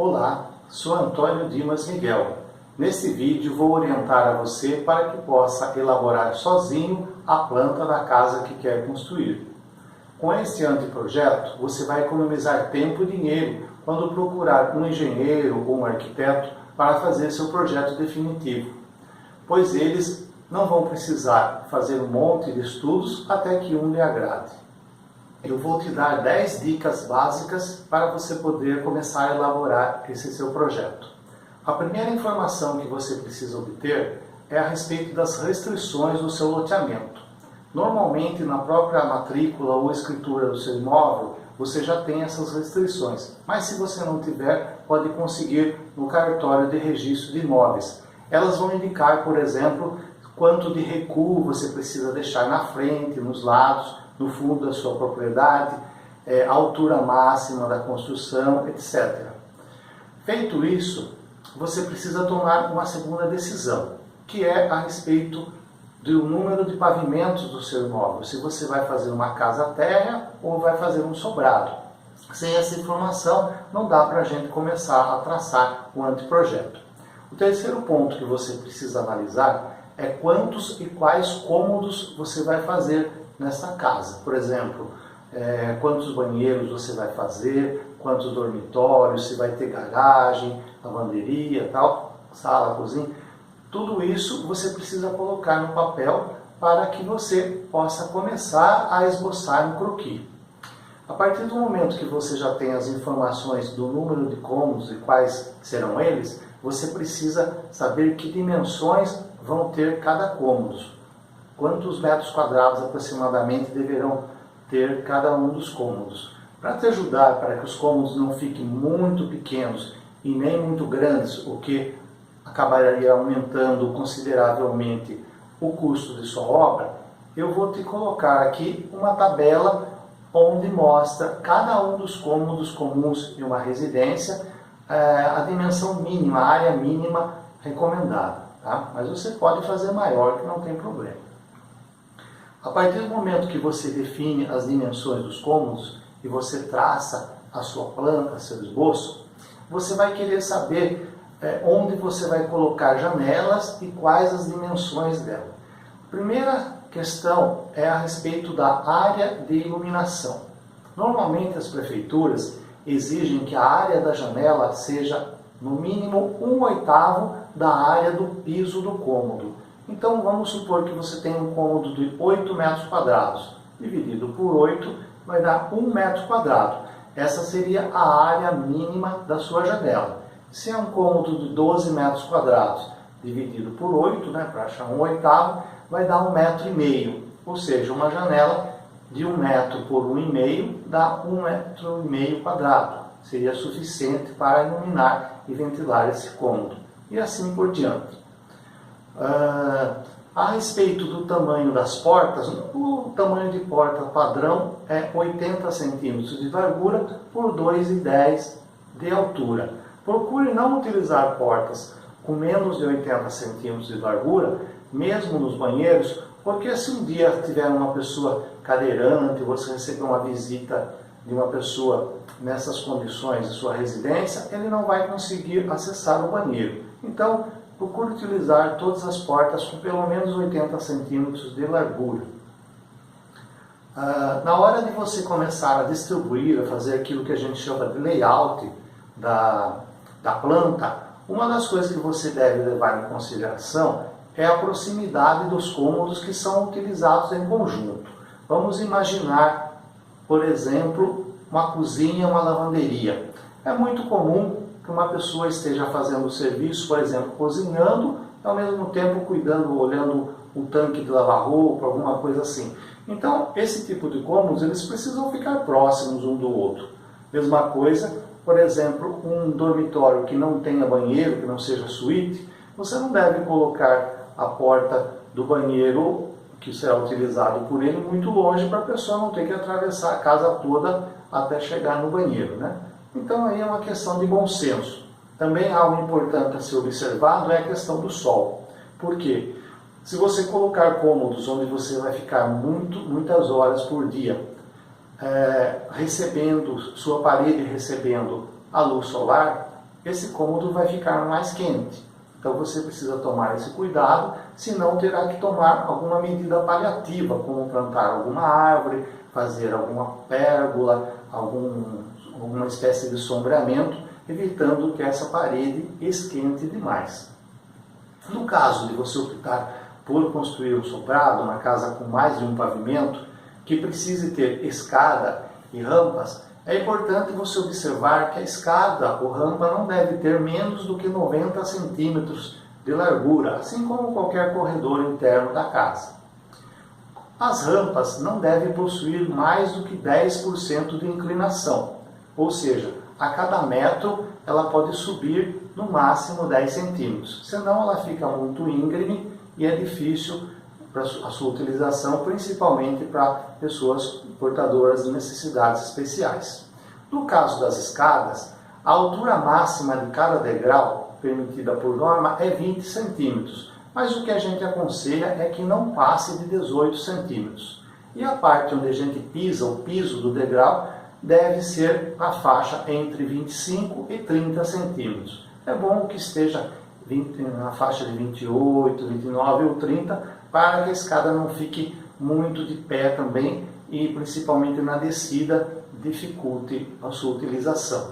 Olá, sou Antônio Dimas Miguel. Neste vídeo vou orientar a você para que possa elaborar sozinho a planta da casa que quer construir. Com este anteprojeto, você vai economizar tempo e dinheiro quando procurar um engenheiro ou um arquiteto para fazer seu projeto definitivo, pois eles não vão precisar fazer um monte de estudos até que um lhe agrade. Eu vou te dar 10 dicas básicas para você poder começar a elaborar esse seu projeto. A primeira informação que você precisa obter é a respeito das restrições do seu loteamento. Normalmente, na própria matrícula ou escritura do seu imóvel, você já tem essas restrições, mas se você não tiver, pode conseguir no cartório de registro de imóveis. Elas vão indicar, por exemplo, quanto de recuo você precisa deixar na frente, nos lados, no fundo da sua propriedade, a altura máxima da construção, etc. Feito isso, você precisa tomar uma segunda decisão, que é a respeito do número de pavimentos do seu imóvel, se você vai fazer uma casa térrea ou vai fazer um sobrado. Sem essa informação, não dá para a gente começar a traçar o anteprojeto. O terceiro ponto que você precisa analisar é quantos e quais cômodos você vai fazer nessa casa. Por exemplo, quantos banheiros você vai fazer, quantos dormitórios, se vai ter garagem, lavanderia, tal, sala, cozinha. Tudo isso você precisa colocar no papel para que você possa começar a esboçar um croquis. A partir do momento que você já tem as informações do número de cômodos e quais serão eles, você precisa saber que dimensões vão ter cada cômodo. Quantos metros quadrados aproximadamente deverão ter cada um dos cômodos. Para te ajudar para que os cômodos não fiquem muito pequenos e nem muito grandes, o que acabaria aumentando consideravelmente o custo de sua obra, eu vou te colocar aqui uma tabela onde mostra cada um dos cômodos comuns em uma residência, a dimensão mínima, a área mínima recomendada. Tá? Mas você pode fazer maior, que não tem problema. A partir do momento que você define as dimensões dos cômodos e você traça a sua planta, seu esboço, você vai querer saber onde você vai colocar janelas e quais as dimensões dela. A primeira questão é a respeito da área de iluminação. Normalmente as prefeituras exigem que a área da janela seja no mínimo 1/8 da área do piso do cômodo. Então vamos supor que você tem um cômodo de 8 metros quadrados, dividido por 8 vai dar 1 metro quadrado. Essa seria a área mínima da sua janela. Se é um cômodo de 12 metros quadrados, dividido por 8, para achar 1/8, vai dar 1,5 metro. Ou seja, uma janela de 1 metro por 1,5 dá 1,5 metro quadrado. Seria suficiente para iluminar e ventilar esse cômodo. E assim por diante. A respeito do tamanho das portas, o tamanho de porta padrão é 80 centímetros de largura por 2,10 de altura. Procure não utilizar portas com menos de 80 centímetros de largura, mesmo nos banheiros, porque se um dia tiver uma pessoa cadeirante, você receber uma visita de uma pessoa nessas condições de sua residência, ele não vai conseguir acessar o banheiro. Então, procure utilizar todas as portas com pelo menos 80 centímetros de largura. Na hora de você começar a distribuir, a fazer aquilo que a gente chama de layout da planta, uma das coisas que você deve levar em consideração é a proximidade dos cômodos que são utilizados em conjunto. Vamos imaginar, por exemplo, uma cozinha, uma lavanderia. É muito comum que uma pessoa esteja fazendo o serviço, por exemplo, cozinhando, e ao mesmo tempo cuidando, olhando o tanque de lavar roupa, alguma coisa assim. Então, esse tipo de cômodos, eles precisam ficar próximos um do outro. Mesma coisa, por exemplo, um dormitório que não tenha banheiro, que não seja suíte, você não deve colocar a porta do banheiro, que será utilizado por ele, muito longe para a pessoa não ter que atravessar a casa toda até chegar no banheiro, Então aí é uma questão de bom senso. Também algo importante a ser observado é a questão do sol. Por quê? Se você colocar cômodos onde você vai ficar muitas horas por dia, sua parede recebendo a luz solar, esse cômodo vai ficar mais quente. Então você precisa tomar esse cuidado, senão terá que tomar alguma medida paliativa, como plantar alguma árvore, fazer alguma pérgola, alguma espécie de sombreamento, evitando que essa parede esquente demais. No caso de você optar por construir um sobrado, uma casa com mais de um pavimento, que precise ter escada e rampas, é importante você observar que a escada ou rampa não deve ter menos do que 90 centímetros de largura, assim como qualquer corredor interno da casa. As rampas não devem possuir mais do que 10% de inclinação, ou seja, a cada metro ela pode subir no máximo 10 centímetros, senão ela fica muito íngreme e é difícil para a sua utilização, principalmente para pessoas portadoras de necessidades especiais. No caso das escadas, a altura máxima de cada degrau, permitida por norma, é 20 centímetros, mas o que a gente aconselha é que não passe de 18 centímetros. E a parte onde a gente pisa, o piso do degrau, deve ser a faixa entre 25 e 30 centímetros. É bom que esteja na faixa de 28, 29 ou 30, para que a escada não fique muito de pé também e principalmente na descida dificulte a sua utilização.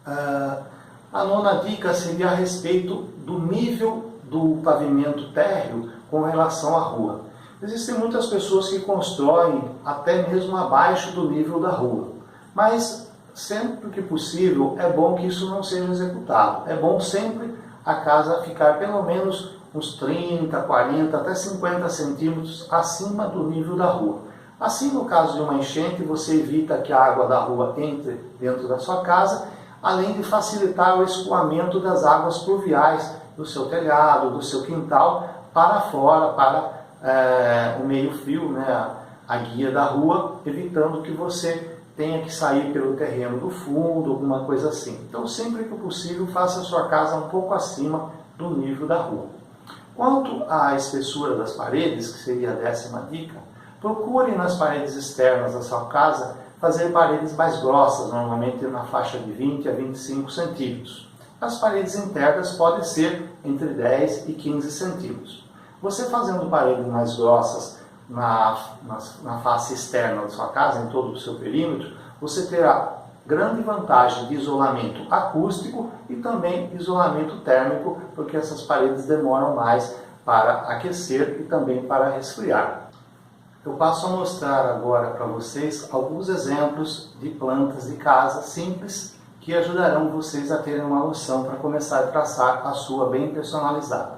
A nona dica seria a respeito do nível do pavimento térreo com relação à rua. Existem muitas pessoas que constroem até mesmo abaixo do nível da rua, mas sempre que possível é bom que isso não seja executado. É bom sempre a casa ficar pelo menos uns 30, 40, até 50 centímetros acima do nível da rua. Assim, no caso de uma enchente, você evita que a água da rua entre dentro da sua casa, além de facilitar o escoamento das águas pluviais do seu telhado, do seu quintal, para fora, para o meio-fio, né, a guia da rua, evitando que você tenha que sair pelo terreno do fundo, alguma coisa assim. Então, sempre que possível, faça a sua casa um pouco acima do nível da rua. Quanto à espessura das paredes, que seria a 10ª dica, procure nas paredes externas da sua casa fazer paredes mais grossas, normalmente na faixa de 20 a 25 centímetros. As paredes internas podem ser entre 10 e 15 centímetros. Você fazendo paredes mais grossas na face externa da sua casa, em todo o seu perímetro, você terá grande vantagem de isolamento acústico e também isolamento térmico, porque essas paredes demoram mais para aquecer e também para resfriar. Eu passo a mostrar agora para vocês alguns exemplos de plantas de casa simples que ajudarão vocês a terem uma noção para começar a traçar a sua bem personalizada.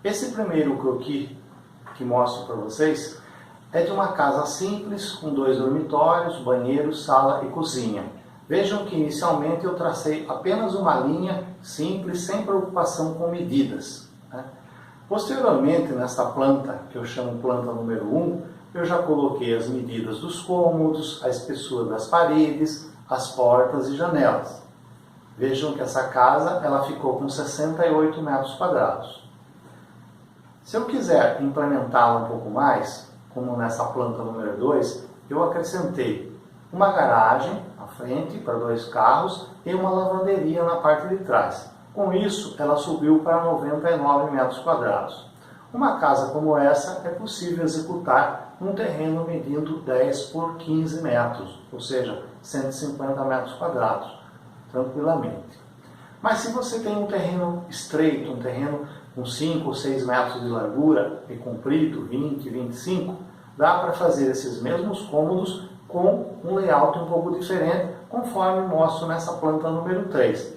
Esse primeiro croquis que mostro para vocês é de uma casa simples com 2 dormitórios, banheiro, sala e cozinha. Vejam que inicialmente eu tracei apenas uma linha simples, sem preocupação com medidas, né? Posteriormente, nesta planta, que eu chamo planta número 1, eu já coloquei as medidas dos cômodos, a espessura das paredes, as portas e janelas. Vejam que essa casa ela ficou com 68 metros quadrados. Se eu quiser implementá-la um pouco mais, como nessa planta número 2, eu acrescentei uma garagem à frente para 2 carros e uma lavanderia na parte de trás. Com isso, ela subiu para 99 metros quadrados. Uma casa como essa é possível executar num terreno medindo 10 por 15 metros, ou seja, 150 metros quadrados, tranquilamente. Mas se você tem um terreno estreito, um terreno com 5 ou 6 metros de largura e comprido, 20, 25, dá para fazer esses mesmos cômodos com um layout um pouco diferente, conforme mostro nessa planta número 3.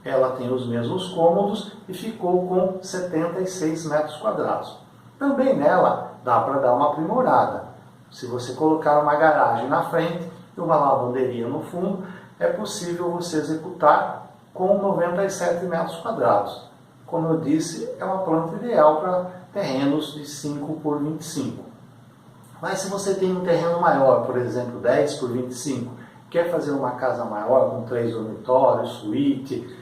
Ela tem os mesmos cômodos e ficou com 76 metros quadrados. Também nela dá para dar uma aprimorada. Se você colocar uma garagem na frente e uma lavanderia no fundo, é possível você executar com 97 metros quadrados. Como eu disse, é uma planta ideal para terrenos de 5 por 25. Mas se você tem um terreno maior, por exemplo, 10 por 25, quer fazer uma casa maior com 3 dormitórios, suíte,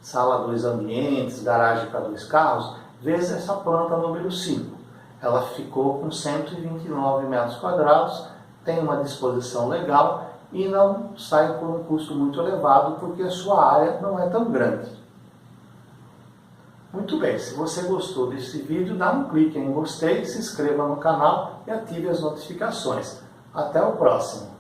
sala 2 ambientes, garagem para 2 carros, veja essa planta número 5. Ela ficou com 129 metros quadrados, tem uma disposição legal e não sai por um custo muito elevado porque a sua área não é tão grande. Muito bem, se você gostou desse vídeo, dá um clique em gostei, se inscreva no canal e ative as notificações. Até o próximo!